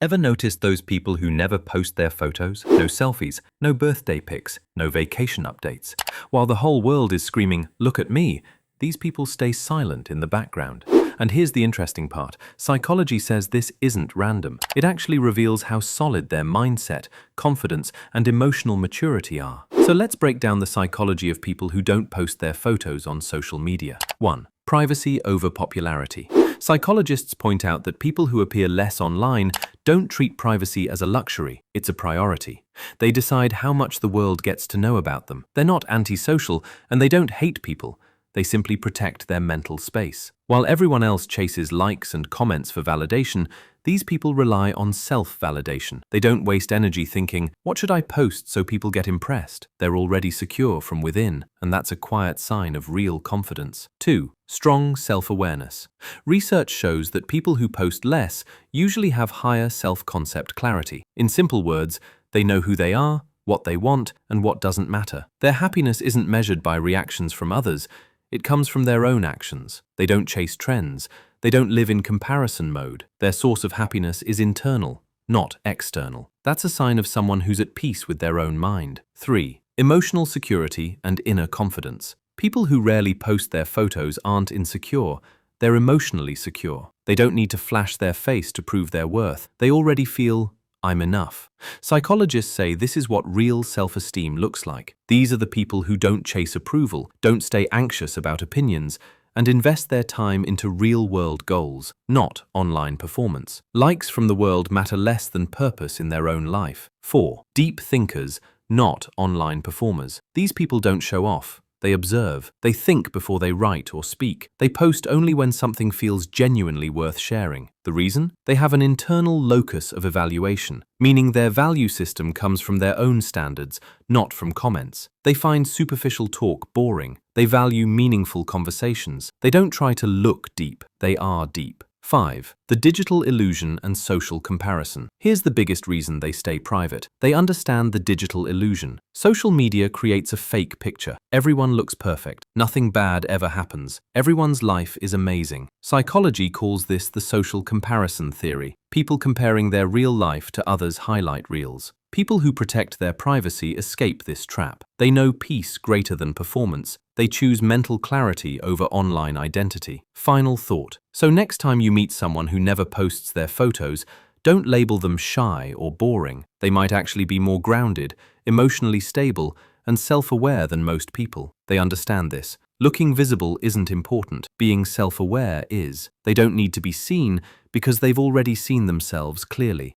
Ever noticed those people who never post their photos? No selfies, no birthday pics, no vacation updates. While the whole world is screaming, "Look at me," these people stay silent in the background. And here's the interesting part. Psychology says this isn't random. It actually reveals how solid their mindset, confidence, and emotional maturity are. So let's break down the psychology of people who don't post their photos on social media. 1. Privacy over popularity. Psychologists point out that people who appear less online don't treat privacy as a luxury, it's a priority. They decide how much the world gets to know about them. They're not antisocial, and they don't hate people. They simply protect their mental space. While everyone else chases likes and comments for validation, these people rely on self-validation. They don't waste energy thinking, "What should I post so people get impressed?" They're already secure from within, and that's a quiet sign of real confidence. 2. Strong self-awareness. Research shows that people who post less usually have higher self-concept clarity. In simple words, they know who they are, what they want, and what doesn't matter. Their happiness isn't measured by reactions from others. It comes from their own actions. They don't chase trends. They don't live in comparison mode. Their source of happiness is internal, not external. That's a sign of someone who's at peace with their own mind. 3. Emotional security and inner confidence. People who rarely post their photos aren't insecure. They're emotionally secure. They don't need to flash their face to prove their worth. They already feel, "I'm enough." Psychologists say this is what real self-esteem looks like. These are the people who don't chase approval, don't stay anxious about opinions, and invest their time into real-world goals, not online performance. Likes from the world matter less than purpose in their own life. 4. Deep thinkers, not online performers. These people don't show off. They observe. They think before they write or speak. They post only when something feels genuinely worth sharing. The reason? They have an internal locus of evaluation, meaning their value system comes from their own standards, not from comments. They find superficial talk boring. They value meaningful conversations. They don't try to look deep. They are deep. 5. The digital illusion and social comparison. Here's the biggest reason they stay private. They understand the digital illusion. Social media creates a fake picture. Everyone looks perfect. Nothing bad ever happens. Everyone's life is amazing. Psychology calls this the social comparison theory. People comparing their real life to others' highlight reels. People who protect their privacy escape this trap. They know peace greater than performance. They choose mental clarity over online identity. Final thought. So next time you meet someone who never posts their photos, don't label them shy or boring. They might actually be more grounded, emotionally stable, and self-aware than most people. They understand this. Looking visible isn't important. Being self-aware is. They don't need to be seen because they've already seen themselves clearly.